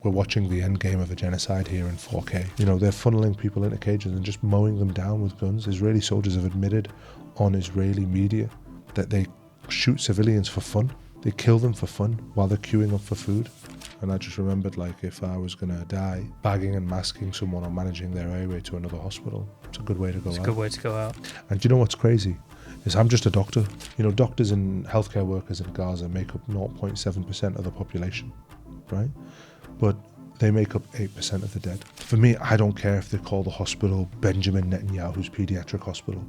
We're watching the end game of a genocide here in 4K. You know, they're funneling people into cages and just mowing them down with guns. Israeli soldiers have admitted on Israeli media that they shoot civilians for fun. They kill them for fun while they're queuing up for food. And I just remembered, like, if I was going to die, bagging and masking someone or managing their airway to another hospital, it's a good way to go out. It's a good way to go out. And do you know what's crazy? Is I'm just a doctor. You know, doctors and healthcare workers in Gaza make up 0.7% of the population, right? But they make up 8% of the dead. For me, I don't care if they call the hospital Benjamin Netanyahu's pediatric hospital.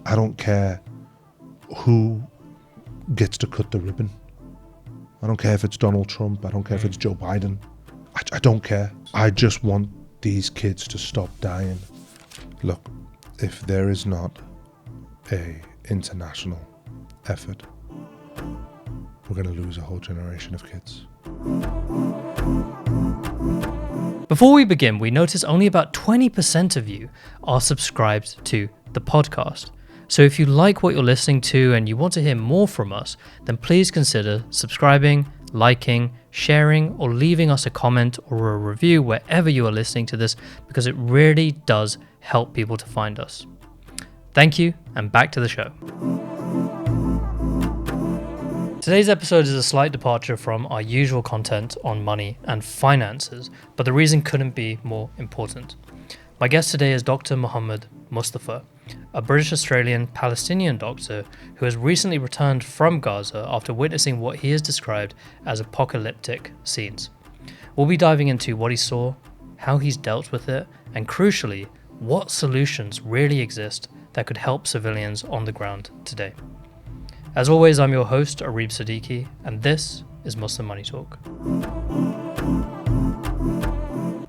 I don't care who gets to cut the ribbon. I don't care if it's Donald Trump. I don't care if it's Joe Biden. I don't care. I just want these kids to stop dying. Look, if there is not a international effort, we're going to lose a whole generation of kids. Before we begin, we notice only about 20% of you are subscribed to the podcast. So if you like what you're listening to and you want to hear more from us, then please consider subscribing, liking, sharing, or leaving us a comment or a review wherever you are listening to this, because it really does help people to find us. Thank you, and back to the show. Today's episode is a slight departure from our usual content on money and finances, but the reason couldn't be more important. My guest today is Dr. Mohammed Mustafa, a British-Australian-Palestinian doctor who has recently returned from Gaza after witnessing what he has described as apocalyptic scenes. We'll be diving into what he saw, how he's dealt with it, and crucially, what solutions really exist that could help civilians on the ground today. As always, I'm your host, Areeb Siddiqui, and this is Muslim Money Talk.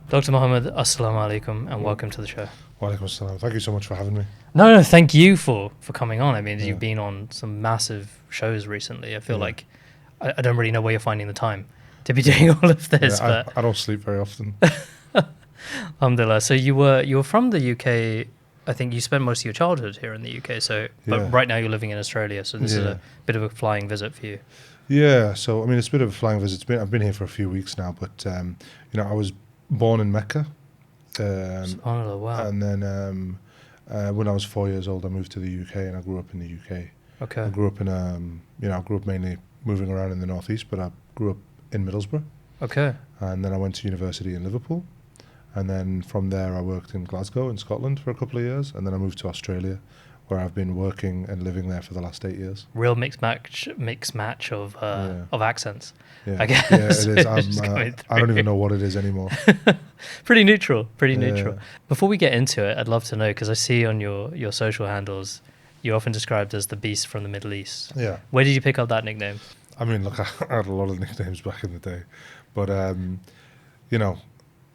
Dr. Mohammed, assalamu alaikum, and welcome to the show. Wa alaikum assalam. Thank you so much for having me. No, thank you for coming on. I mean, You've been on some massive shows recently. I feel like I don't really know where you're finding the time to be doing all of this. But I don't sleep very often. Alhamdulillah. So you were from the UK. I think you spent most of your childhood here in the UK. But right now you're living in Australia. So this is a bit of a flying visit for you. Yeah. So I mean, it's a bit of a flying visit. I've been here for a few weeks now, but I was born in Mecca. SubhanAllah, wow. And then when I was 4 years old, I moved to the UK, and I grew up in the UK. Okay. I grew up in I grew up mainly moving around in the northeast, but I grew up in Middlesbrough. Okay. And then I went to university in Liverpool. And then from there, I worked in Glasgow in Scotland for a couple of years. And then I moved to Australia, where I've been working and living there for the last 8 years. Real mixed match of accents. Yeah. I guess. Yeah, it is. I don't even know what it is anymore. Pretty neutral. Before we get into it, I'd love to know, because I see on your social handles, you're often described as the beast from the Middle East. Yeah. Where did you pick up that nickname? I mean, look, I had a lot of nicknames back in the day. But,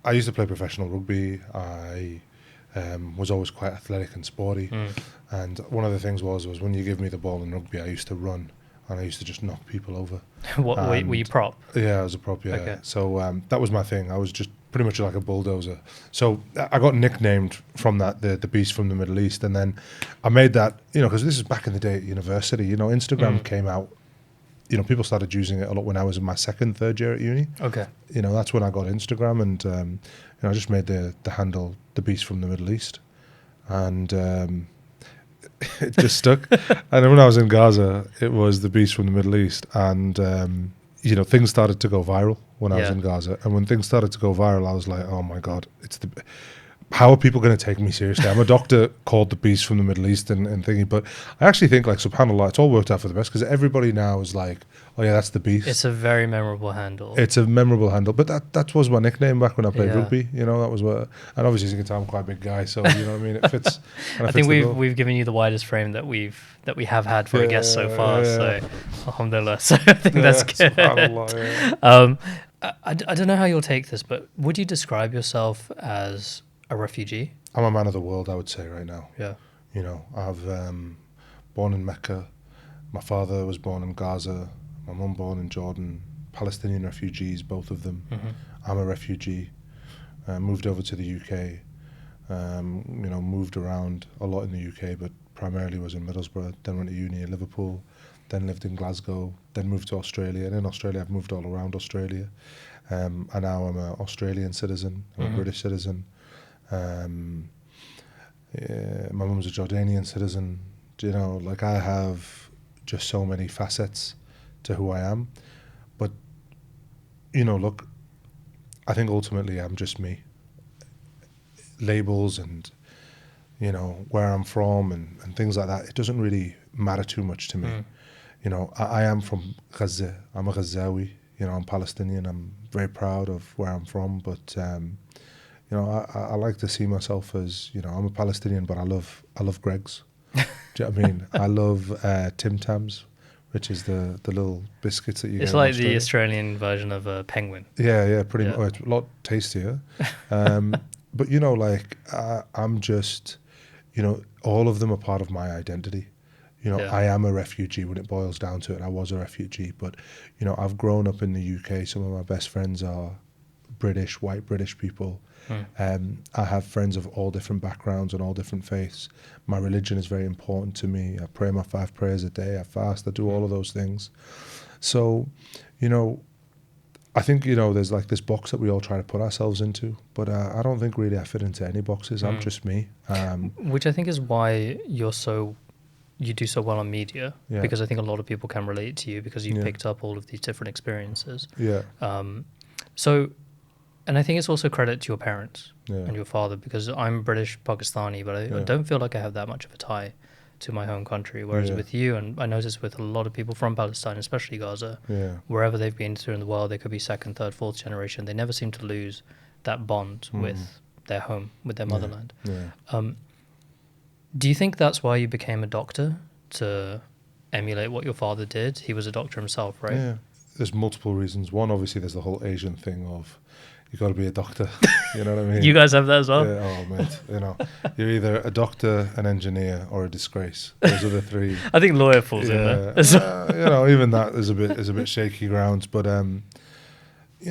I used to play professional rugby. I was always quite athletic and sporty. And one of the things was when you give me the ball in rugby, I used to run and I used to just knock people over. Were you prop? Yeah, I was a prop, yeah. Okay. So that was my thing. I was just pretty much like a bulldozer. So I got nicknamed from that, the beast from the Middle East. And then I made that, because this is back in the day at university. Instagram came out. People started using it a lot when I was in my third year at uni. Okay. That's when I got Instagram, and I just made the handle the beast from the Middle East, and it just stuck. And then when I was in Gaza, it was the beast from the Middle East, and things started to go viral when I was in Gaza. And when things started to go viral, I was like, oh my God, how are people going to take me seriously? I'm a doctor called the beast from the Middle East and thingy, but I actually think, like, subhanAllah, it's all worked out for the best, because everybody now is like, oh yeah, that's the beast. It's a very memorable handle. It's a memorable handle, but that was my nickname back when I played rugby. That was what, and obviously as you can tell, I'm quite a big guy, so you know what I mean. It fits. I think we've given you the widest frame that we have had for a guest so far. So alhamdulillah. So I think that's good. I don't know how you'll take this, but would you describe yourself as a refugee? I'm a man of the world, I would say, right now. Yeah. I've born in Mecca. My father was born in Gaza. My mum born in Jordan. Palestinian refugees, both of them. I'm a refugee. Moved over to the UK. Moved around a lot in the UK, but primarily was in Middlesbrough. Then went to uni in Liverpool. then lived in Glasgow, then moved to Australia. And in Australia, I've moved all around Australia. And now I'm an Australian citizen, I'm a British citizen. My mum's a Jordanian citizen. You know, like I have just so many facets to who I am. But, you know, look, I think ultimately I'm just me. Labels and, you know, where I'm from and things like that, it doesn't really matter too much to me. You know, I am from Gaza. I'm a Gazawi. You know, I'm Palestinian. I'm very proud of where I'm from. But, you know, I like to see myself as, you know, I'm a Palestinian, but I love Greggs. Do you know what I mean? I love Tim Tams, which is the little biscuits that you get. It's like the Australian version of a penguin. Yeah, pretty much. Oh, it's a lot tastier. But, you know, like, I'm just, you know, all of them are part of my identity. You know, I am a refugee when it boils down to it. I was a refugee. But, you know, I've grown up in the UK. Some of my best friends are British, white British people. I have friends of all different backgrounds and all different faiths. My religion is very important to me. I pray my 5 prayers a day. I fast. I do all of those things. So, you know, I think, you know, there's like this box that we all try to put ourselves into, but I don't think really I fit into any boxes. I'm just me. Which I think is why you do so well on media, because I think a lot of people can relate to you because you've picked up all of these different experiences. And I think it's also credit to your parents and your father, because I'm British Pakistani, but I don't feel like I have that much of a tie to my home country. Whereas with you, and I notice with a lot of people from Palestine, especially Gaza, wherever they've been through in the world, they could be 2nd, 3rd, 4th generation. They never seem to lose that bond with their home, with their motherland. Do you think that's why you became a doctor, to emulate what your father did? He was a doctor himself, right? Yeah, there's multiple reasons. One, obviously, there's the whole Asian thing of you got to be a doctor. You know what I mean? You guys have that as well? Yeah, oh, mate. You know, you're either a doctor, an engineer, or a disgrace. Those are the 3. I think lawyer falls in there. You know, even that is a bit shaky grounds. But you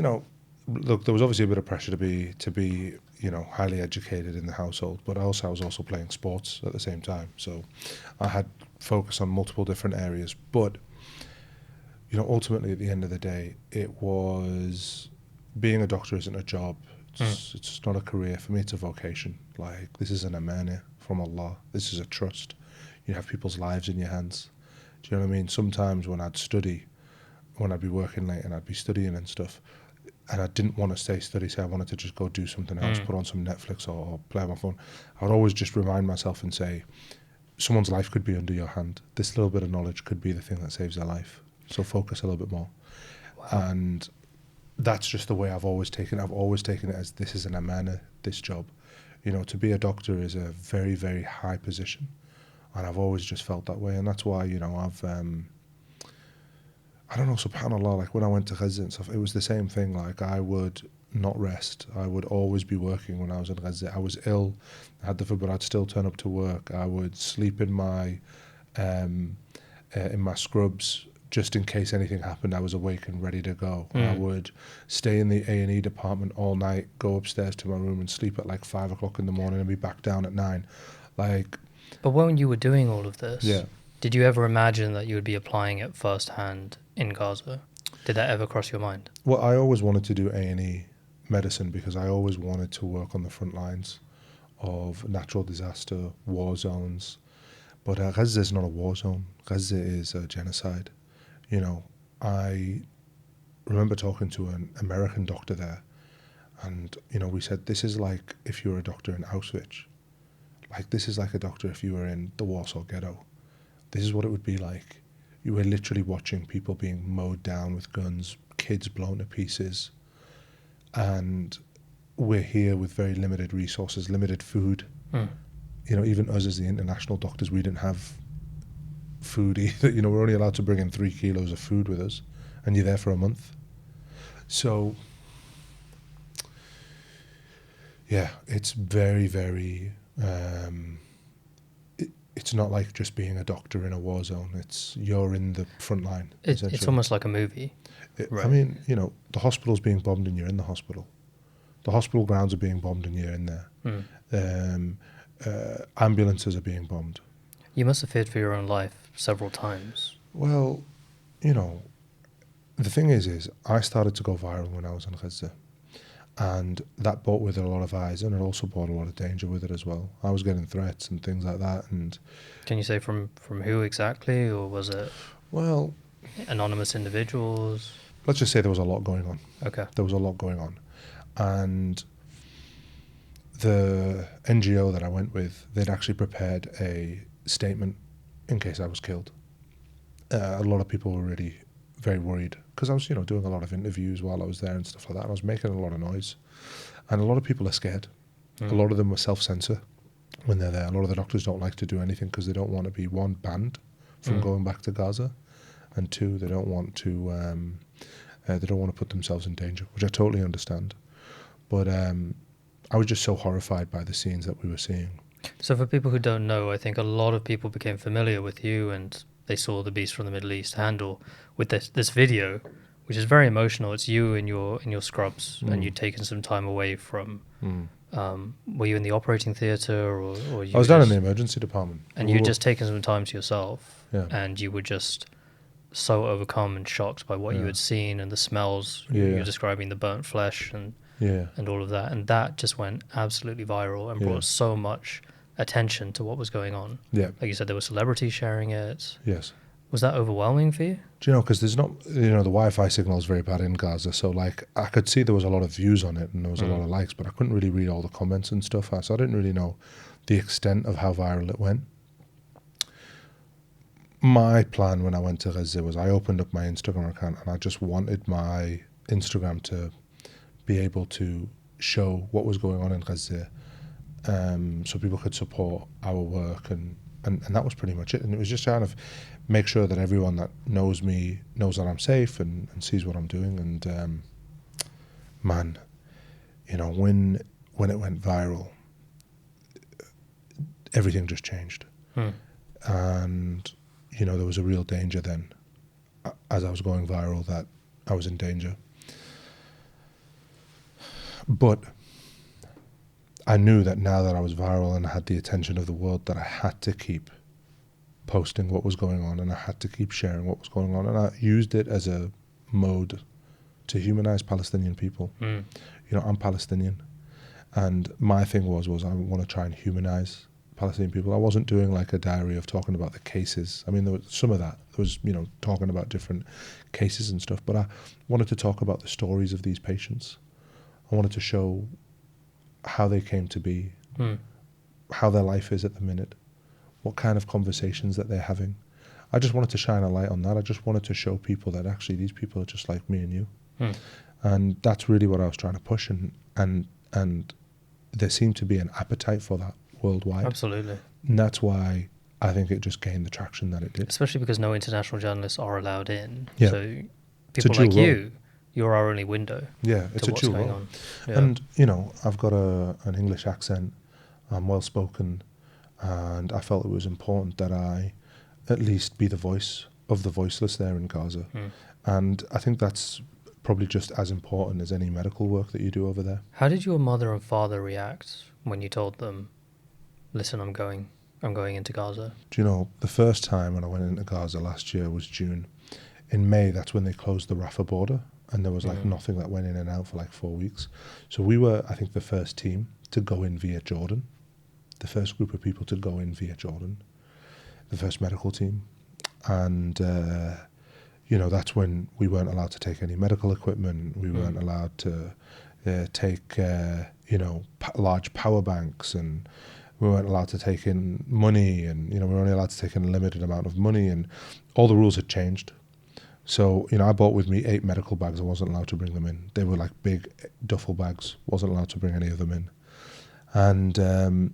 know, look, there was obviously a bit of pressure to be you know, highly educated in the household. But I was also playing sports at the same time, so I had focus on multiple different areas. But you know, ultimately, at the end of the day, it was. Being a doctor isn't a job. It's not a career. For me, it's a vocation. Like, this is an amanah from Allah. This is a trust. You have people's lives in your hands. Do you know what I mean? Sometimes when I'd be working late and I'd be studying and stuff, and I didn't want to stay study, say I wanted to just go do something else, put on some Netflix or play on my phone, I would always just remind myself and say, someone's life could be under your hand. This little bit of knowledge could be the thing that saves their life. So focus a little bit more. Wow. And that's just the way I've always taken it. I've always taken it as this is an amanah, this job. You know, to be a doctor is a very, very high position. And I've always just felt that way. And that's why, you know, I've, I don't know, subhanAllah, like when I went to Gaza and stuff, it was the same thing. Like, I would not rest. I would always be working when I was in Gaza. I was ill, I had the flu, but I'd still turn up to work. I would sleep in my scrubs, just in case anything happened. I was awake and ready to go. I would stay in the A&E department all night, go upstairs to my room and sleep at like 5 o'clock in the morning and be back down at 9. Like. But when you were doing all of this, did you ever imagine that you would be applying it firsthand in Gaza? Did that ever cross your mind? Well, I always wanted to do A&E medicine because I always wanted to work on the front lines of natural disaster, war zones. But Gaza is not a war zone. Gaza is a genocide. You know, I remember talking to an American doctor there, and, you know, we said, this is like if you were a doctor in Auschwitz. Like, this is like a doctor if you were in the Warsaw Ghetto. This is what it would be like. You were literally watching people being mowed down with guns, kids blown to pieces. And we're here with very limited resources, limited food. You know, even us as the international doctors, we didn't have food either. You know, we're only allowed to bring in 3 kilos of food with us, and you're there for a month. So yeah, it's very, very it's not like just being a doctor in a war zone. It's you're in the front line. It's almost like a movie. Right. I mean, you know, the hospital's being bombed and you're in the hospital. The hospital grounds are being bombed and you're in there. Ambulances are being bombed. You must have feared for your own life several times. Well, you know, the thing is I started to go viral when I was in Gaza. And that brought with it a lot of eyes, and it also brought a lot of danger with it as well. I was getting threats and things like that. And, Can you say from who exactly, or was it well, anonymous individuals? let's just say there was a lot going on. Okay. There was a lot going on. And the NGO that I went with, they'd actually prepared a statement in case I was killed. A lot of people were really very worried because I was, doing a lot of interviews while I was there and stuff like that. And I was making a lot of noise, and a lot of people are scared. A lot of them were self-censor when they're there. A lot of the doctors don't like to do anything because they don't want to be, one, banned from going back to Gaza, and two, they don't want to put themselves in danger, which I totally understand. But I was just so horrified by the scenes that we were seeing. So for people who don't know, I think a lot of people became familiar with you, and they saw the Beast from the Middle East handle with this video, which is very emotional. It's you in your scrubs, and you'd taken some time away from. Were you in the operating theatre, or you I was down in the emergency department, and you'd just taken some time to yourself, Yeah. and you were just so overcome and shocked by what you had seen and the smells. Yeah. You're describing the burnt flesh and all of that, and that just went absolutely viral and brought so much attention to what was going on. Yeah. Like you said, there were celebrities sharing it. Yes. Was that overwhelming for you? Do you know, because there's not, the Wi-Fi signal is very bad in Gaza, so like I could see there was a lot of views on it and there was a lot of likes, but I couldn't really read all the comments and stuff, so I didn't really know the extent of how viral it went. My plan when I went to Gaza was I opened up my Instagram account and I just wanted my Instagram to be able to show what was going on in Gaza, so people could support our work, and that was pretty much it. And it was just kind of make sure that everyone that knows me knows that I'm safe and sees what I'm doing. And man, when it went viral, everything just changed. And there was a real danger then, as I was going viral, that I was in danger. But I knew that now that I was viral and I had the attention of the world, that I had to keep posting what was going on, and I had to keep sharing what was going on, and I used it as a mode to humanize Palestinian people. I'm Palestinian, and my thing was I want to try and humanize Palestinian people. I wasn't doing like a diary of talking about the cases. I mean, there was some of that. There was, talking about different cases and stuff, but I wanted to talk about the stories of these patients. I wanted to show how they came to be, how their life is at the minute, what kind of conversations that they're having. I just wanted to shine a light on that. I just wanted to show people that actually these people are just like me and you. And that's really what I was trying to push, and there seemed to be an appetite for that worldwide. Absolutely. And that's why I think it just gained the traction that it did. Especially because no international journalists are allowed in. Yeah. So people like you're our only window. Yeah, it's to a what's dual going role. on. Yeah. And, I've got an English accent, I'm well spoken, and I felt it was important that I at least be the voice of the voiceless there in Gaza. And I think that's probably just as important as any medical work that you do over there. How did your mother and father react when you told them, listen, I'm going into Gaza? Do you know, the first time when I went into Gaza last year was June. In May, that's when they closed the Rafah border, and there was like nothing that went in and out for like 4 weeks. So we were, I think, the first team to go in via Jordan, the first group of people to go in via Jordan, the first medical team. And, that's when we weren't allowed to take any medical equipment. We weren't allowed to take, large power banks, and we weren't allowed to take in money, and, we were only allowed to take in a limited amount of money, and all the rules had changed. So, I bought with me 8 medical bags. I wasn't allowed to bring them in. They were like big duffel bags. Wasn't allowed to bring any of them in. And the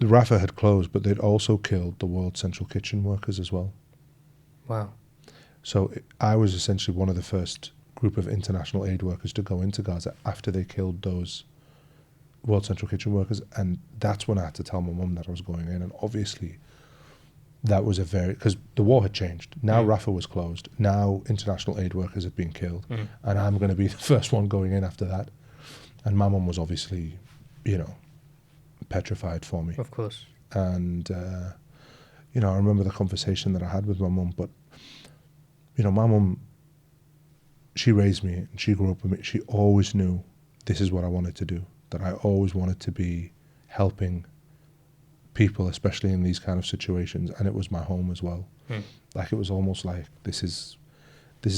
Rafah had closed, but they'd also killed the World Central Kitchen workers as well. Wow. So I was essentially one of the first group of international aid workers to go into Gaza after they killed those World Central Kitchen workers. And that's when I had to tell my mum that I was going in. And obviously that was because the war had changed. Now Rafah was closed. Now international aid workers had been killed. And I'm going to be the first one going in after that. And my mum was obviously, petrified for me. Of course. And, I remember the conversation that I had with my mum, but my mum, she raised me and she grew up with me. She always knew this is what I wanted to do, that I always wanted to be helping people, especially in these kind of situations. And it was my home as well. Like, it was almost like this is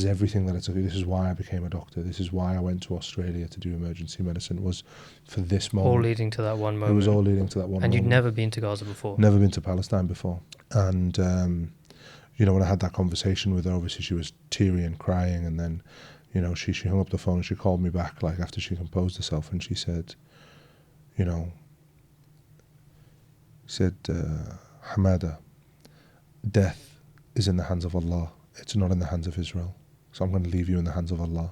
everything that it's. This is why I became a doctor. This is why I went to Australia to do emergency medicine, was for this moment. All leading to that one moment. It was all leading to that one moment. And you'd never been to Gaza before? Never been to Palestine before. And, when I had that conversation with her, obviously she was teary and crying. And then, she hung up the phone and she called me back, like, after she composed herself. And she said, Hamada, death is in the hands of Allah. It's not in the hands of Israel. So I'm going to leave you in the hands of Allah.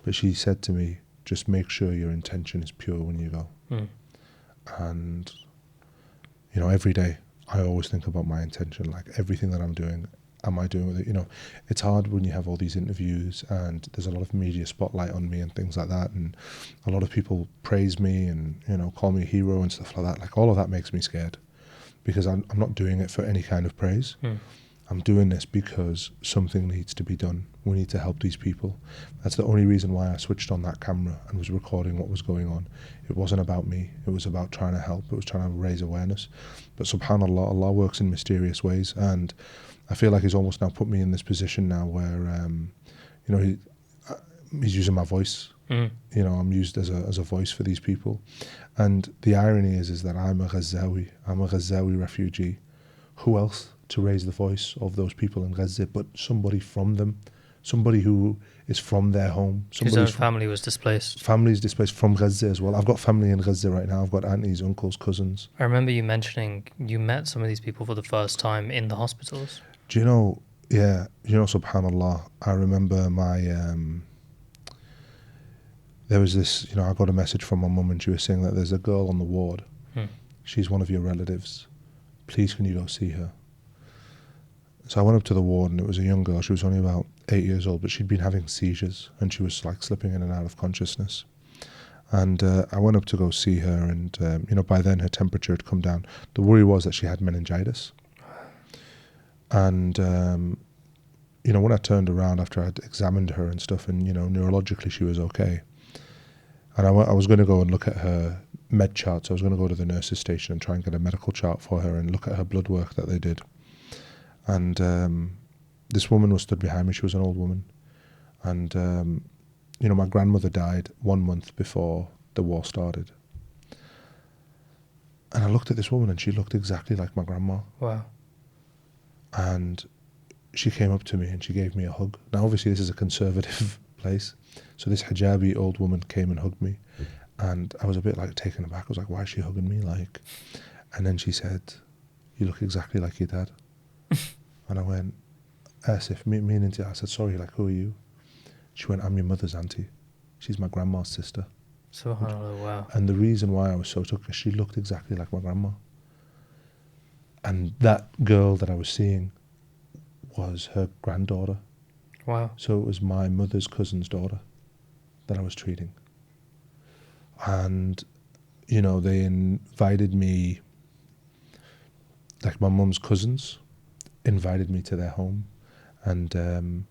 But she said to me, just make sure your intention is pure when you go. And, every day I always think about my intention, like everything that I'm doing, am I doing with it? It's hard when you have all these interviews and there's a lot of media spotlight on me and things like that. And a lot of people praise me and, call me a hero and stuff like that. Like, all of that makes me scared because I'm not doing it for any kind of praise. I'm doing this because something needs to be done. We need to help these people. That's the only reason why I switched on that camera and was recording what was going on. It wasn't about me. It was about trying to help. It was trying to raise awareness. But subhanAllah, Allah works in mysterious ways. And I feel like He's almost now put me in this position now where, He's using my voice. I'm used as a voice for these people. And the irony is that I'm a Ghazawi refugee. Who else to raise the voice of those people in Gaza but somebody from them, somebody who is from their home. His own family was displaced. Family's displaced from Gaza as well. I've got family in Gaza right now. I've got aunties, uncles, cousins. I remember you mentioning you met some of these people for the first time in the hospitals. Do you know, subhanAllah, I remember there was this, I got a message from my mum and she was saying that there's a girl on the ward. She's one of your relatives. Please, can you go see her? So I went up to the ward and it was a young girl. She was only about 8 years old, but she'd been having seizures and she was like slipping in and out of consciousness. And I went up to go see her and, by then her temperature had come down. The worry was that she had meningitis. And, when I turned around after I'd examined her and stuff and, neurologically she was okay. And I was going to go and look at her med chart. So I was going to go to the nurse's station and try and get a medical chart for her and look at her blood work that they did. And this woman was stood behind me. She was an old woman. And, my grandmother died 1 month before the war started. And I looked at this woman and she looked exactly like my grandma. Wow. And she came up to me and she gave me a hug. Now, obviously, this is a conservative place. So this hijabi old woman came and hugged me. And I was a bit like taken aback. I was like, why is she hugging me? And then she said, you look exactly like your dad. And I went, Asif, meaning to, I said, sorry, like, who are you? She went, I'm your mother's auntie. She's my grandma's sister. SubhanAllah, wow. And the reason why I was so took, she looked exactly like my grandma. And that girl that I was seeing was her granddaughter. Wow. So it was my mother's cousin's daughter that I was treating. And, they invited me, like my mum's cousins invited me to their home. And,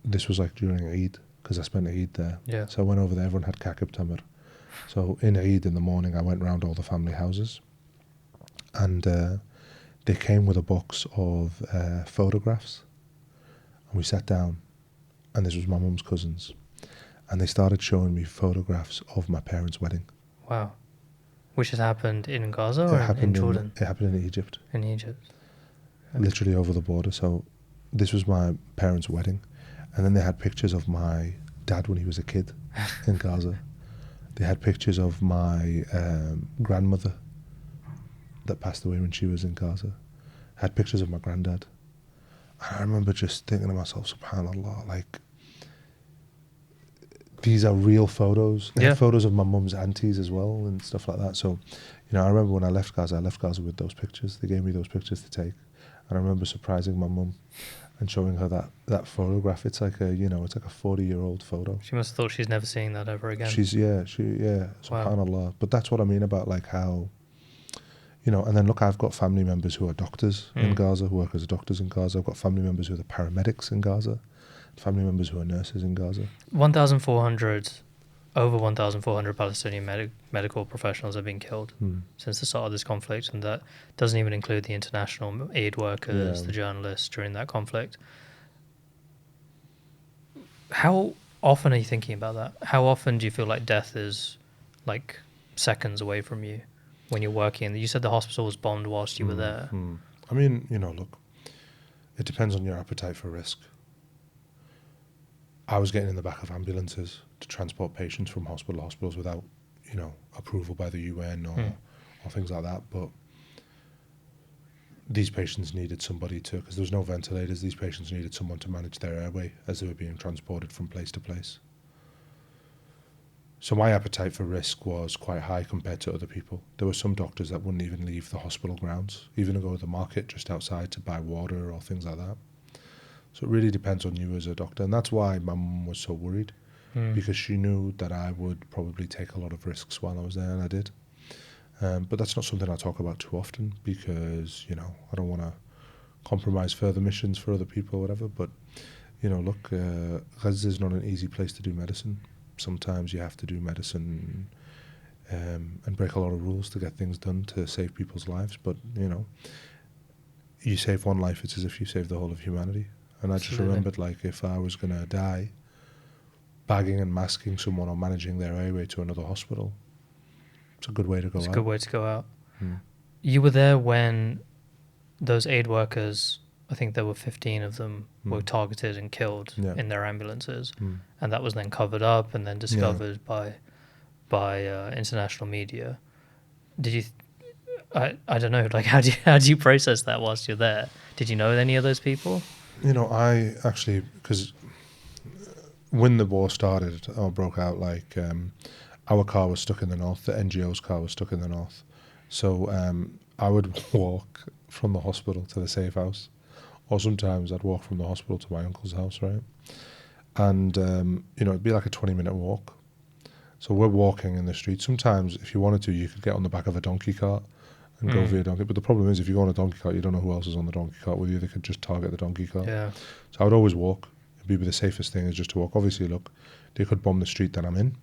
this was like during Eid, because I spent Eid there. Yeah. So I went over there, everyone had kakib tamar. So in Eid in the morning, I went round all the family houses. And they came with a box of photographs. And we sat down, and this was my mum's cousins. And they started showing me photographs of my parents' wedding. Wow. Which has happened in Gaza or in Jordan? It happened in Egypt. In Egypt. Okay. Literally over the border. So this was my parents' wedding. And then they had pictures of my dad when he was a kid in Gaza. They had pictures of my grandmother that passed away when she was in Gaza. Had pictures of my granddad. And I remember just thinking to myself, subhanAllah, like, these are real photos. They had photos of my mum's aunties as well and stuff like that. So, I remember when I left Gaza with those pictures. They gave me those pictures to take. And I remember surprising my mum and showing her that photograph. It's like a 40-year-old photo. She must have thought she's never seeing that ever again. Subhanallah. Wow. But that's what I mean about like how, And then look, I've got family members who are doctors in Gaza, who work as doctors in Gaza. I've got family members who are the paramedics in Gaza, family members who are nurses in Gaza. 1,400, over 1,400 Palestinian medical professionals have been killed since the start of this conflict, and that doesn't even include the international aid workers, the journalists during that conflict. How often are you thinking about that? How often do you feel like death is like seconds away from you when you're working? You said the hospital was bombed whilst you were there. I mean, look, it depends on your appetite for risk. I was getting in the back of ambulances to transport patients from hospital to hospitals without, approval by the UN or things like that. But these patients needed somebody because there was no ventilators, these patients needed someone to manage their airway as they were being transported from place to place. So my appetite for risk was quite high compared to other people. There were some doctors that wouldn't even leave the hospital grounds, even to go to the market just outside to buy water or things like that. So it really depends on you as a doctor. And that's why my mum was so worried, because she knew that I would probably take a lot of risks while I was there, and I did. But that's not something I talk about too often because, I don't want to compromise further missions for other people or whatever. But, look, Gaza is not an easy place to do medicine. Sometimes you have to do medicine and break a lot of rules to get things done to save people's lives. But, you save one life, it's as if you saved the whole of humanity. And I just remembered, if I was going to die, bagging and masking someone or managing their airway to another hospital, it's a good way to go out. It's a good way to go out. You were there when those aid workers, I think there were 15 of them, were targeted and killed in their ambulances. And that was then covered up and then discovered by international media. Did you... I don't know, how do you process that whilst you're there? Did you know any of those people? I actually, because when the war started or broke out, our car was stuck in the north, the NGO's car was stuck in the north. So I would walk from the hospital to the safe house, or sometimes I'd walk from the hospital to my uncle's house, right? And, it'd be like a 20-minute walk. So we're walking in the street. Sometimes, if you wanted to, you could get on the back of a donkey cart and go via donkey. But the problem is, if you go on a donkey cart, you don't know who else is on the donkey cart with you. They could just target the donkey cart. Yeah. So I would always walk. It'd be the safest thing is just to walk. Obviously, look, they could bomb the street that I'm in,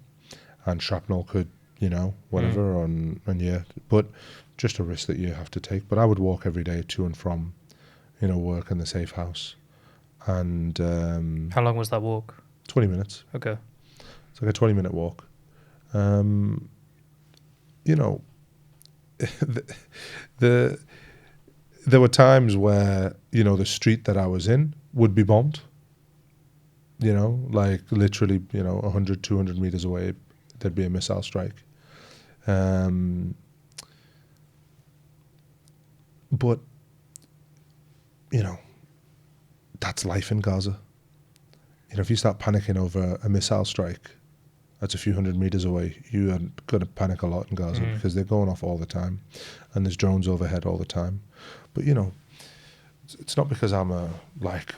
and shrapnel could, whatever, but just a risk that you have to take. But I would walk every day to and from, work in the safe house. And how long was that walk? 20 minutes. Okay. It's like a 20-minute walk. There were times where, the street that I was in would be bombed. Literally, 100, 200 meters away, there'd be a missile strike. But, that's life in Gaza. If you start panicking over a missile strike that's a few hundred meters away, you are going to panic a lot in Gaza because they're going off all the time and there's drones overhead all the time. But, it's not because I'm lack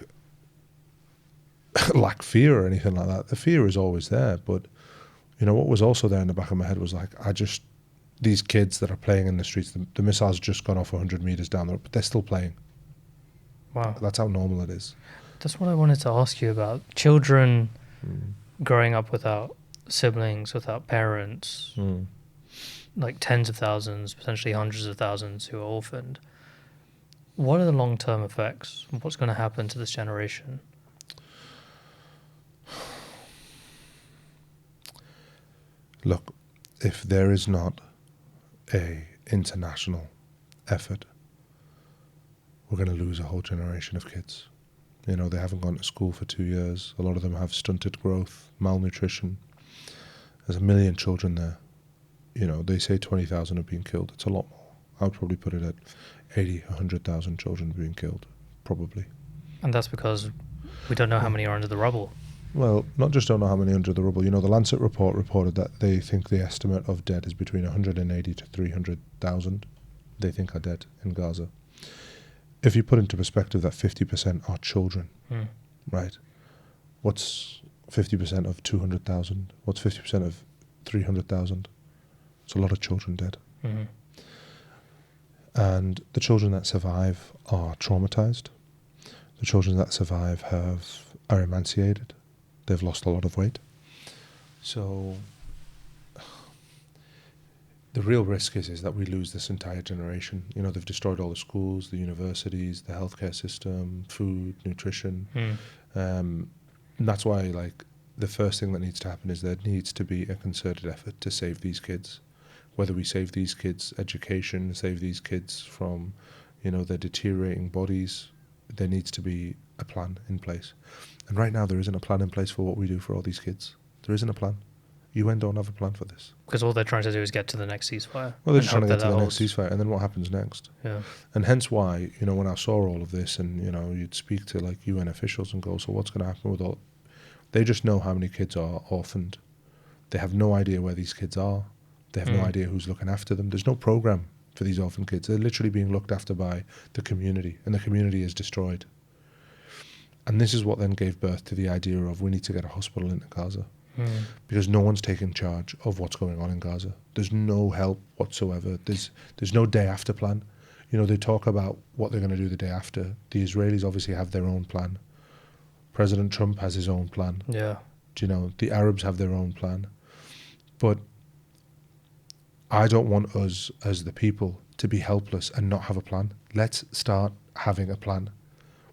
fear or anything like that. The fear is always there. But, what was also there in the back of my head was these kids that are playing in the streets, the missile's just gone off 100 meters down the road, but they're still playing. Wow. That's how normal it is. That's what I wanted to ask you about. Children growing up without siblings, without parents, tens of thousands, potentially hundreds of thousands who are orphaned. What are the long-term effects? What's going to happen to this generation? Look, if there is not a international effort, we're going to lose a whole generation of kids. They haven't gone to school for 2 years. A lot of them have stunted growth, malnutrition. There's 1 million children there. They say 20,000 have been killed. It's a lot more. I would probably put it at 80, 100,000 children being killed, probably. And that's because we don't know how many are under the rubble. Well, not just don't know how many under the rubble. The Lancet report reported that they think the estimate of dead is between 180 to 300,000 they think are dead in Gaza. If you put into perspective that 50% are children, right? What's 50% of 200,000? What's 50% of 300,000? It's a lot of children dead. And the children that survive are traumatized. The children that survive are emaciated. They've lost a lot of weight. So the real risk is that we lose this entire generation. You know, they've destroyed all the schools, the universities, the healthcare system, food, nutrition. And that's why, like, the first thing that needs to happen is there needs to be a concerted effort to save these kids. Whether we save these kids' education, save these kids from, you know, their deteriorating bodies, there needs to be a plan in place. And right now there isn't a plan in place for what we do for all these kids. There isn't a plan. UN don't have a plan for this. Because all they're trying to do is get to the next ceasefire. Well, they're just trying to get to the next ceasefire, and then what happens next? Yeah. And hence why, you know, when I saw all of this, and, you know, you'd speak to, like, UN officials and go, so what's going to happen with all... They just know how many kids are orphaned. They have no idea where these kids are. They have no idea who's looking after them. There's no program for these orphan kids. They're literally being looked after by the community, and the community is destroyed. And this is what then gave birth to the idea of we need to get a hospital into Gaza. Because no one's taking charge of what's going on in Gaza. There's no help whatsoever. There's no day after plan. You know, they talk about what they're going to do the day after. The Israelis obviously have their own plan. President Trump has his own plan. Yeah. You know, the Arabs have their own plan. But I don't want us as the people to be helpless and not have a plan. Let's start having a plan.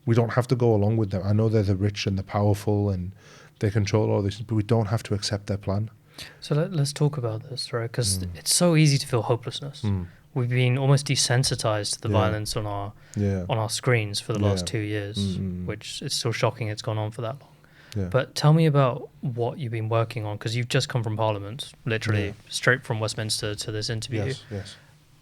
We don't have to go along with them. I know they're the rich and the powerful and they control all this, but we don't have to accept their plan. So let's talk about this, right? Because it's so easy to feel hopelessness. We've been almost desensitized to the violence on our screens for the last 2 years, which is still shocking it's gone on for that long. Yeah. But tell me about what you've been working on, because you've just come from Parliament, literally straight from Westminster to this interview. Yes.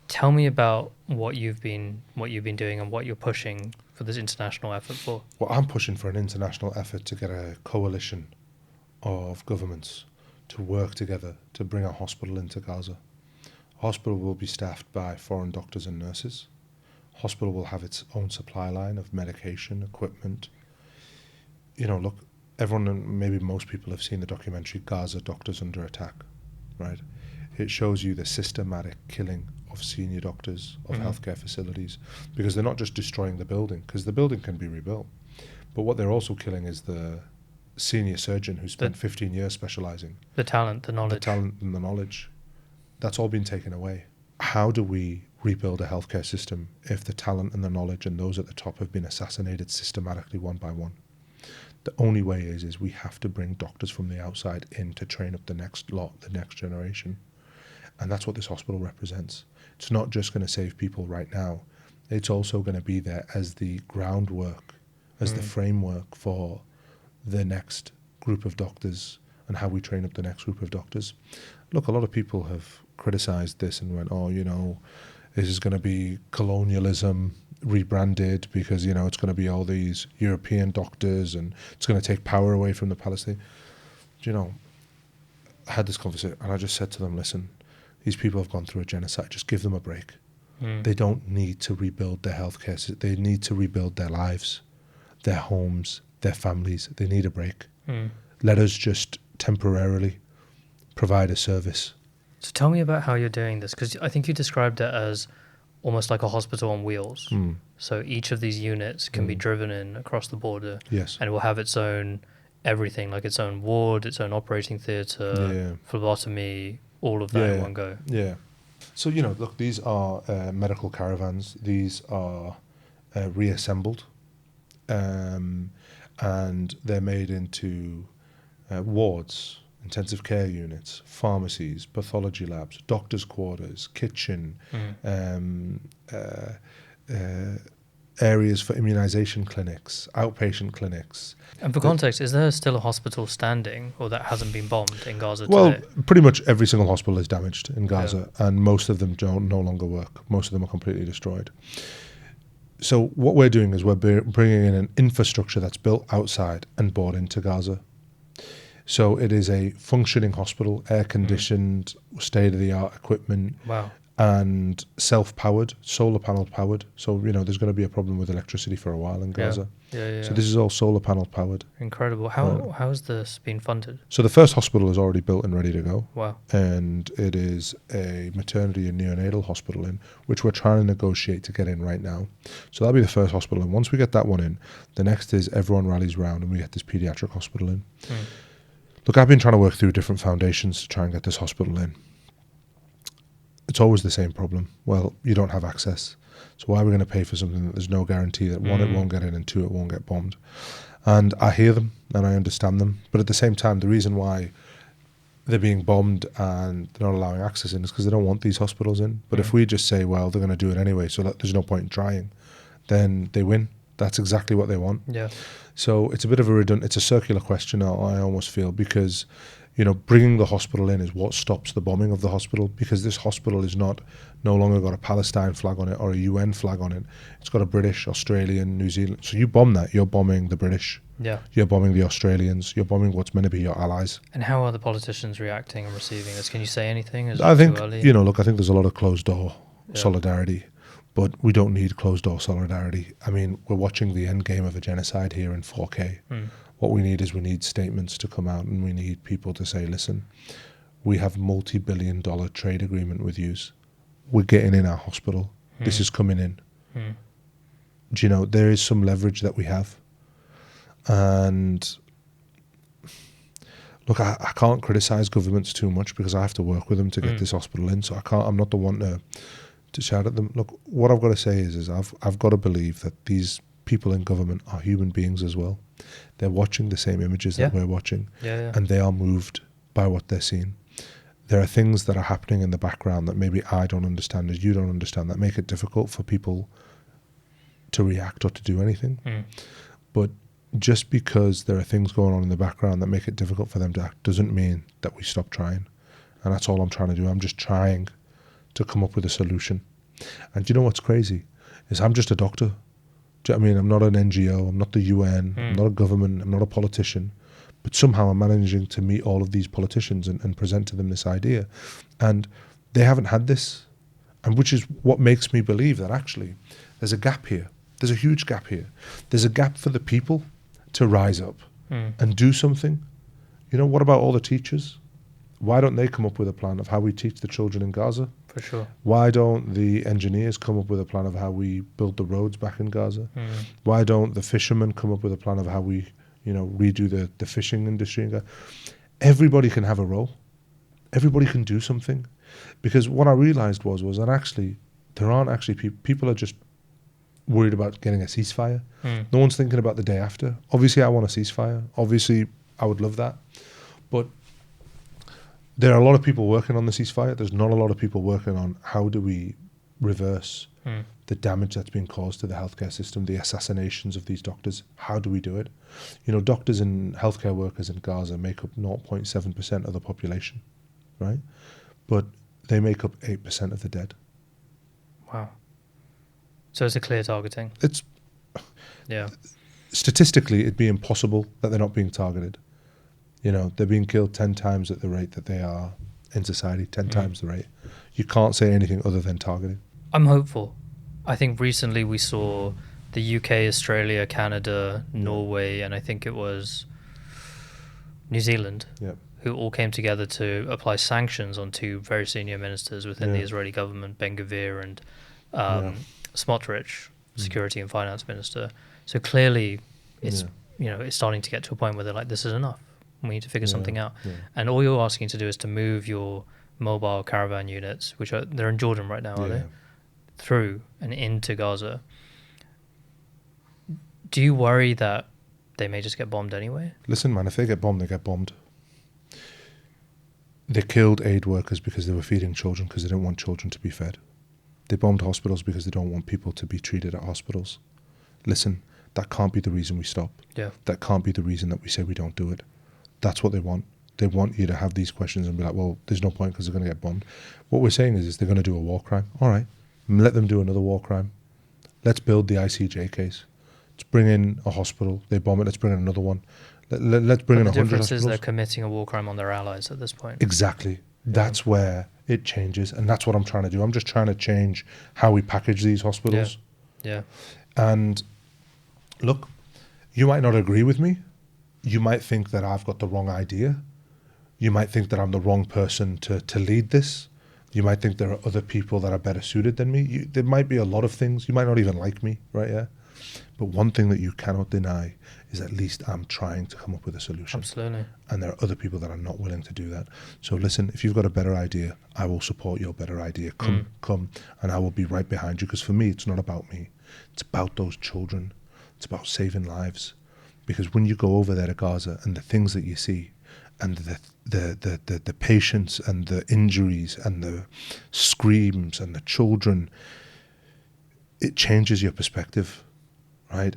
Tell me about what you've been doing and what you're pushing for this international effort for. Well, I'm pushing for an international effort to get a coalition of governments to work together to bring a hospital into Gaza. A hospital will be staffed by foreign doctors and nurses. Hospital will have its own supply line of medication, equipment. You know, look, everyone, and maybe most people have seen the documentary Gaza Doctors Under Attack, right? It shows you the systematic killing of senior doctors, of healthcare facilities, because they're not just destroying the building, because the building can be rebuilt. But what they're also killing is the senior surgeon who spent 15 years specializing. The talent, the knowledge. The talent and the knowledge. That's all been taken away. How do we rebuild a healthcare system if the talent and the knowledge and those at the top have been assassinated systematically one by one? The only way is we have to bring doctors from the outside in to train up the next lot, the next generation. And that's what this hospital represents. It's not just going to save people right now. It's also going to be there as the groundwork, as the framework for the next group of doctors and how we train up the next group of doctors. Look, a lot of people have criticized this and went, oh, you know, this is going to be colonialism rebranded because, you know, it's going to be all these European doctors and it's going to take power away from the Palestinians. You know, I had this conversation and I just said to them, listen, these people have gone through a genocide. Just give them a break. They don't need to rebuild their healthcare system. They need to rebuild their lives, their homes, their families. They need a break. Let us just temporarily provide a service. So tell me about how you're doing this, because I think you described it as almost like a hospital on wheels. So each of these units can be driven in across the border. Yes. And it will have its own everything, like its own ward, its own operating theatre, phlebotomy, all of that in one go. Yeah. So, you know, look, these are medical caravans. These are reassembled and they're made into wards, intensive care units, pharmacies, pathology labs, doctors' quarters, kitchen, areas for immunization clinics, outpatient clinics. And for context, is there still a hospital standing or that hasn't been bombed in Gaza Well, today? pretty much every single hospital is damaged in Gaza and most of them no longer work. Most of them are completely destroyed. So what we're doing is we're bringing in an infrastructure that's built outside and brought into Gaza. So it is a functioning hospital, air-conditioned, state-of-the-art equipment. Wow. and self-powered, solar panel powered. So, there's going to be a problem with electricity for a while in Gaza. Yeah. So this is all solar panel powered. Incredible. How has this been funded? So the first hospital is already built and ready to go. Wow. And it is a maternity and neonatal hospital which we're trying to negotiate to get in right now. So that'll be the first hospital. And once we get that one in, the next is everyone rallies round and we get this pediatric hospital in. Look, I've been trying to work through different foundations to try and get this hospital in. It's always the same problem. Well, you don't have access. So why are we going to pay for something that there's no guarantee that one, it won't get in, and two, it won't get bombed? And I hear them and I understand them. But at the same time, the reason why they're being bombed and they're not allowing access in is because they don't want these hospitals in. But if we just say, well, they're going to do it anyway, so that there's no point in trying, then they win. That's exactly what they want. Yeah. So it's a bit of it's a circular question, I almost feel, because bringing the hospital in is what stops the bombing of the hospital, because this hospital is no longer got a Palestine flag on it or a UN flag on it. It's got a British, Australian, New Zealand. So you bomb that, you're bombing the British. Yeah. You're bombing the Australians. You're bombing what's meant to be your allies. And how are the politicians reacting and receiving this? Can you say anything? Is I it think, too early? look, I think there's a lot of closed door solidarity, but we don't need closed door solidarity. I mean, we're watching the end game of a genocide here in 4K. What we need statements to come out, and we need people to say, listen, we have multi-billion-dollar trade agreement with yous. We're getting in our hospital. This is coming in. Do there is some leverage that we have. And look, I can't criticize governments too much because I have to work with them to get this hospital in. So I'm not the one to shout at them. Look, what I've got to say is I've got to believe that these people in government are human beings as well. They're watching the same images that we're watching, and they are moved by what they're seeing. There are things that are happening in the background that maybe I don't understand, as you don't understand, that make it difficult for people to react or to do anything. But just because there are things going on in the background that make it difficult for them to act doesn't mean that we stop trying. And that's all I'm trying to do. I'm just trying to come up with a solution. And do you know what's crazy? Is I'm just a doctor. Do you know what I mean? I'm not an NGO, I'm not the UN, I'm not a government, I'm not a politician. But somehow I'm managing to meet all of these politicians and present to them this idea. And they haven't had this. And which is what makes me believe that actually there's a gap here. There's a huge gap here. There's a gap for the people to rise up and do something. What about all the teachers? Why don't they come up with a plan of how we teach the children in Gaza? For sure. Why don't the engineers come up with a plan of how we build the roads back in Gaza? Why don't the fishermen come up with a plan of how we, redo the fishing industry in Gaza? Everybody can have a role. Everybody can do something. Because what I realized was that actually there aren't actually people are just worried about getting a ceasefire. No one's thinking about the day after. Obviously, I want a ceasefire. Obviously, I would love that. But there are a lot of people working on the ceasefire. There's not a lot of people working on how do we reverse the damage that's been caused to the healthcare system, the assassinations of these doctors. How do we do it? Doctors and healthcare workers in Gaza make up 0.7% of the population, right? But they make up 8% of the dead. Wow. So it's a clear targeting. Statistically, it'd be impossible that they're not being targeted. They're being killed 10 times at the rate that they are in society, 10 times the rate. You can't say anything other than targeting. I'm hopeful. I think recently we saw the UK, Australia, Canada, Norway, and I think it was New Zealand, who all came together to apply sanctions on two very senior ministers within the Israeli government, Ben-Gvir and Smotrich, Security and Finance Minister. So clearly it's it's starting to get to a point where they're like, this is enough. We need to figure something out. And all you're asking to do is to move your mobile caravan units, which they're in Jordan right now, are they? Through and into Gaza. Do you worry that they may just get bombed anyway? Listen, man, if they get bombed, they get bombed. They killed aid workers because they were feeding children because they didn't want children to be fed. They bombed hospitals because they don't want people to be treated at hospitals. Listen, that can't be the reason we stop. That can't be the reason that we say we don't do it. That's what they want. They want you to have these questions and be like, well, there's no point because they're going to get bombed. What we're saying is they're going to do a war crime. All right, let them do another war crime. Let's build the ICJ case. Let's bring in a hospital. They bomb it. Let's bring in another one. Let's bring in 100 hospitals. The difference is they're committing a war crime on their allies at this point. Exactly. That's where it changes. And that's what I'm trying to do. I'm just trying to change how we package these hospitals. Yeah. And look, you might not agree with me. You might think that I've got the wrong idea. You might think that I'm the wrong person to lead this. You might think there are other people that are better suited than me. There might be a lot of things. You might not even like me, right? Yeah. But one thing that you cannot deny is at least I'm trying to come up with a solution. Absolutely. And there are other people that are not willing to do that. So listen, if you've got a better idea, I will support your better idea. Come, and I will be right behind you. Because for me, it's not about me. It's about those children. It's about saving lives. Because when you go over there to Gaza and the things that you see, and the patients and the injuries and the screams and the children, it changes your perspective, right?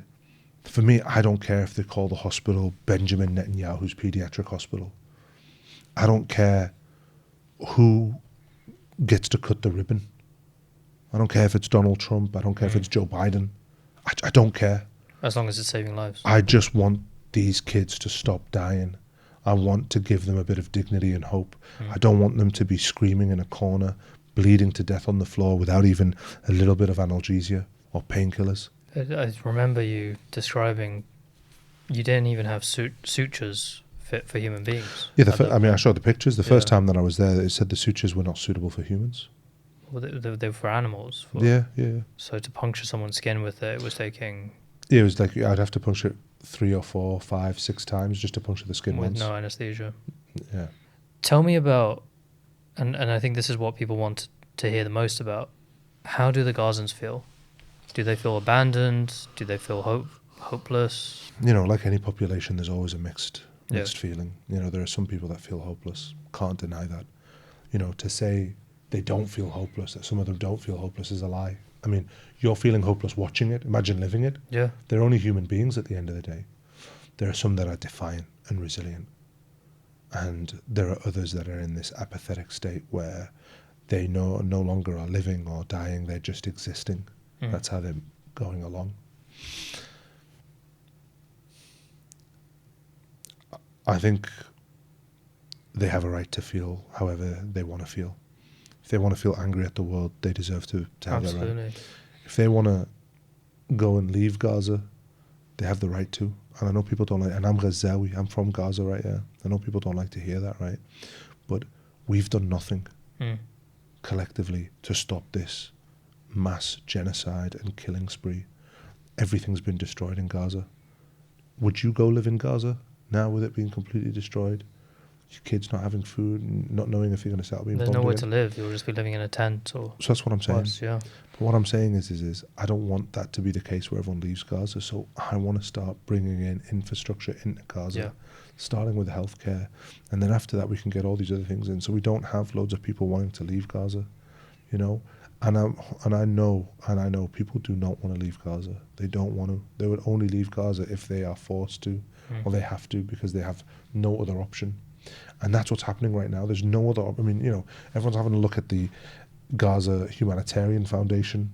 For me, I don't care if they call the hospital Benjamin Netanyahu's pediatric hospital. I don't care who gets to cut the ribbon. I don't care if it's Donald Trump. I don't care if it's Joe Biden. I don't care. As long as it's saving lives. I just want these kids to stop dying. I want to give them a bit of dignity and hope. I don't want them to be screaming in a corner, bleeding to death on the floor without even a little bit of analgesia or painkillers. I remember you describing you didn't even have sutures fit for human beings. Yeah, I showed the pictures. The first time that I was there, it said the sutures were not suitable for humans. Well, they were for animals. Yeah. So to puncture someone's skin with it was taking... Yeah, it was like I'd have to puncture it 3 or 4, 5, 6 times just to puncture the skin with once. no anesthesia. Yeah. Tell me about, and I think this is what people want to hear the most about, how do the Gazans feel? Do they feel abandoned? Do they feel hopeless? You know, like any population, there's always a mixed feeling. You know, there are some people that feel hopeless. Can't deny that. You know, to say they don't feel hopeless, that some of them don't feel hopeless is a lie. I mean, you're feeling hopeless watching it. Imagine living it. Yeah. They're only human beings at the end of the day. There are some that are defiant and resilient. And there are others that are in this apathetic state where they no longer are living or dying. They're just existing. That's how they're going along. I think they have a right to feel however they want to feel. If they want to feel angry at the world, they deserve to have that right. If they want to go and leave Gaza, they have the right to. And I know people don't like, and I'm Ghazawi, I'm from Gaza, right? Yeah. I know people don't like to hear that, right? But we've done nothing collectively to stop this mass genocide and killing spree. Everything's been destroyed in Gaza. Would you go live in Gaza now with it being completely destroyed? Your kids not having food, not knowing if you're going to start being bombed. There's nowhere to live. You'll just be living in a tent or... So that's what I'm saying. Worse, yeah. But what I'm saying is I don't want that to be the case where everyone leaves Gaza. So I want to start bringing in infrastructure into Gaza, starting with healthcare. And then after that, we can get all these other things in. So we don't have loads of people wanting to leave Gaza, you know. And I know people do not want to leave Gaza. They don't want to. They would only leave Gaza if they are forced to or they have to because they have no other option. And that's what's happening right now. There's no other... I mean, you know, everyone's having a look at the Gaza Humanitarian Foundation.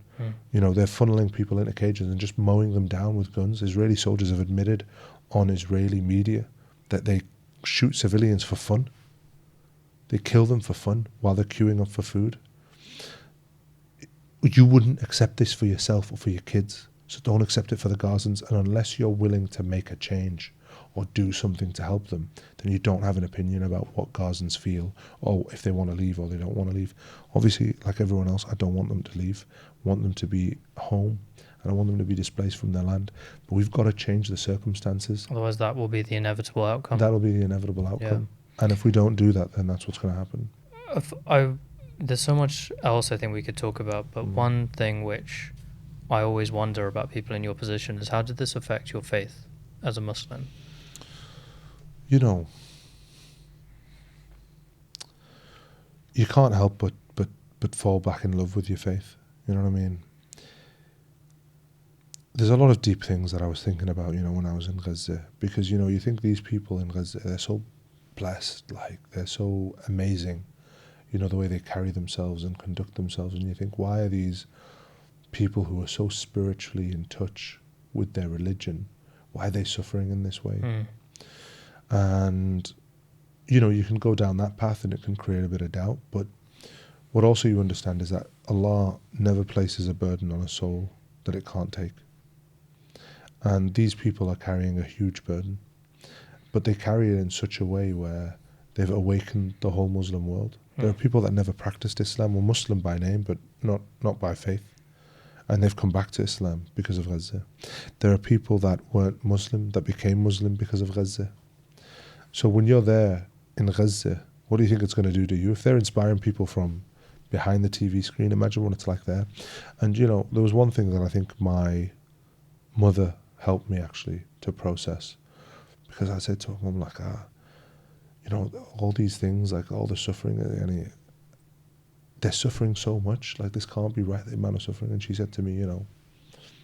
You know, they're funneling people into cages and just mowing them down with guns. Israeli soldiers have admitted on Israeli media that they shoot civilians for fun. They kill them for fun while they're queuing up for food. You wouldn't accept this for yourself or for your kids. So don't accept it for the Gazans. And unless you're willing to make a change or do something to help them, then you don't have an opinion about what Gazans feel or if they want to leave or they don't want to leave. Obviously, like everyone else, I don't want them to leave. I want them to be home and I want them to be displaced from their land. But we've got to change the circumstances. Otherwise, that will be the inevitable outcome. That'll be the inevitable outcome. Yeah. And if we don't do that, then that's what's going to happen. There's so much else I think we could talk about, but one thing which I always wonder about people in your position is how did this affect your faith as a Muslim? You know, you can't help but fall back in love with your faith. You know what I mean? There's a lot of deep things that I was thinking about, you know, when I was in Gaza. Because, you know, you think these people in Gaza, they're so blessed, like, they're so amazing. You know, the way they carry themselves and conduct themselves. And you think, why are these people who are so spiritually in touch with their religion, why are they suffering in this way? And, you know, you can go down that path and it can create a bit of doubt. But what also you understand is that Allah never places a burden on a soul that it can't take. And these people are carrying a huge burden, but they carry it in such a way where they've awakened the whole Muslim world. There are people that never practiced Islam, were Muslim by name, but not by faith. And they've come back to Islam because of Gaza. There are people that weren't Muslim, that became Muslim because of Gaza. So when you're there in Gaza, what do you think it's going to do to you? If they're inspiring people from behind the TV screen, imagine what it's like there. And, there was one thing that I think my mother helped me actually to process. Because I said to her, Mum, like, all these things, like all the suffering, they're suffering so much, like this can't be right, the amount of suffering. And she said to me,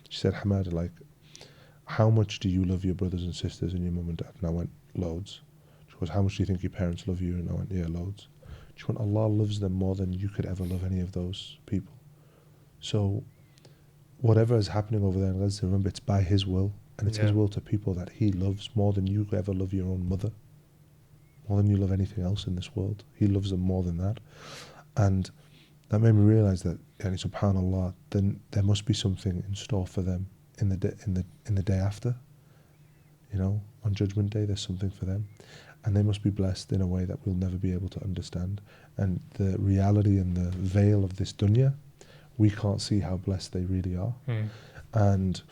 she said, Hamad, like, how much do you love your brothers and sisters and your mum and dad? And I went, loads. She goes, how much do you think your parents love you? And I went, yeah, loads. She went, Allah loves them more than you could ever love any of those people. So whatever is happening over there in Gaza, remember, it's by His will, and it's His will to people that He loves more than you could ever love your own mother, more than you love anything else in this world. He loves them more than that. And that made me realize that, subhanallah, then there must be something in store for them in the day after. On Judgment Day, there's something for them, and they must be blessed in a way that we'll never be able to understand. And the reality and the veil of this dunya, we can't see how blessed they really are. And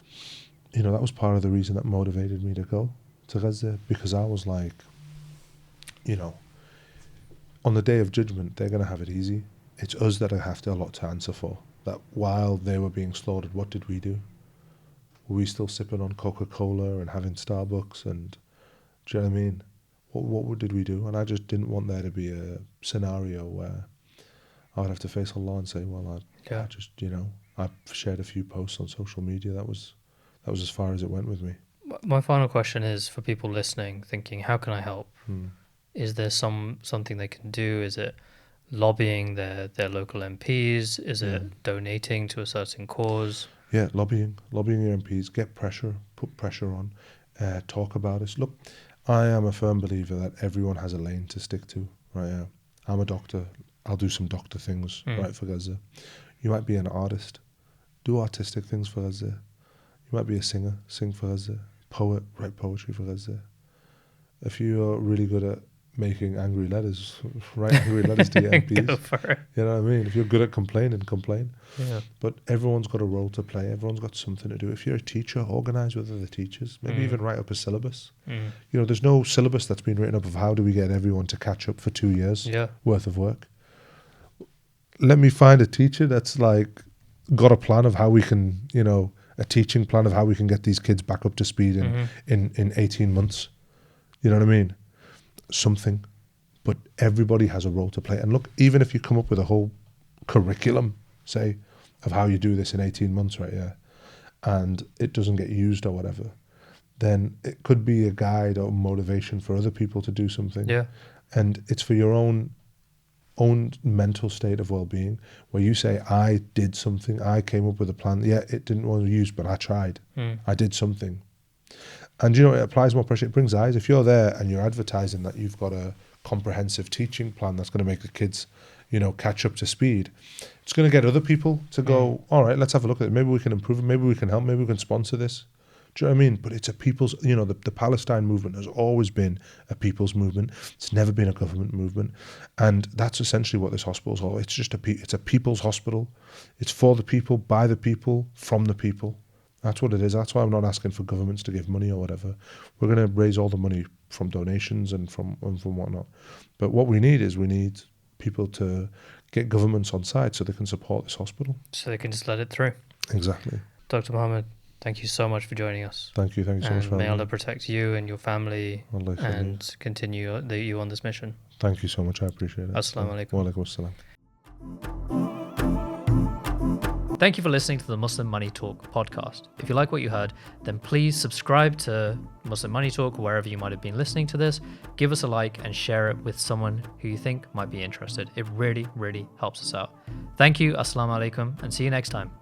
that was part of the reason that motivated me to go to Gaza, because I was like, on the Day of Judgment, they're going to have it easy. It's us that have to a lot to answer for. That while they were being slaughtered, what did we do? Were we still sipping on Coca-Cola and having Starbucks? And do you know what I mean? What did we do? And I just didn't want there to be a scenario where I would have to face Allah and say, well, I just, I shared a few posts on social media. That was as far as it went with me. My final question is for people listening, thinking, how can I help? Is there something they can do? Is it lobbying their local MPs? Is it donating to a certain cause? Yeah, lobbying your MPs, get pressure, put pressure on, talk about it. Look, I am a firm believer that everyone has a lane to stick to, right? I'm a doctor. I'll do some doctor things, right, for Gaza. You might be an artist. Do artistic things for Gaza. You might be a singer, sing for Gaza. Poet, write poetry for Gaza. If you're really good at making angry letters, write angry letters to your MPs. Go for it. You know what I mean? If you're good at complaining, complain. Yeah. But everyone's got a role to play. Everyone's got something to do. If you're a teacher, organise with other teachers. Maybe even write up a syllabus. There's no syllabus that's been written up of how do we get everyone to catch up for 2 years worth of work. Let me find a teacher that's like got a plan of how we can, a teaching plan of how we can get these kids back up to speed in 18 months. You know what I mean? Something. But everybody has a role to play. And look, even if you come up with a whole curriculum, say, of how you do this in 18 months, right, and it doesn't get used or whatever, then it could be a guide or motivation for other people to do something. Yeah. And it's for your own mental state of well-being, where you say, I did something, I came up with a plan. Yeah, it didn't want to use, but I tried. I did something. And it applies more pressure. It brings eyes. If you're there and you're advertising that you've got a comprehensive teaching plan that's going to make the kids, catch up to speed, it's going to get other people to go, all right, let's have a look at it. Maybe we can improve it. Maybe we can help. Maybe we can sponsor this. Do you know what I mean? But it's a people's, the Palestine movement has always been a people's movement. It's never been a government movement. And that's essentially what this hospital is all. It's just it's a people's hospital. It's for the people, by the people, from the people. That's what it is. That's why I'm not asking for governments to give money or whatever. We're going to raise all the money from donations and from whatnot. But what we need people to get governments on side so they can support this hospital. So they can just let it through. Exactly. Dr. Mohammed, thank you so much for joining us. Thank you so much for having me. May Allah protect you and your family and continue you on this mission. Thank you so much. I appreciate it. Assalamu alaikum. Wa alaikum assalam. Thank you for listening to the Muslim Money Talk podcast. If you like what you heard, then please subscribe to Muslim Money Talk wherever you might have been listening to this. Give us a like and share it with someone who you think might be interested. It really, really helps us out. Thank you. Assalamu alaikum, and see you next time.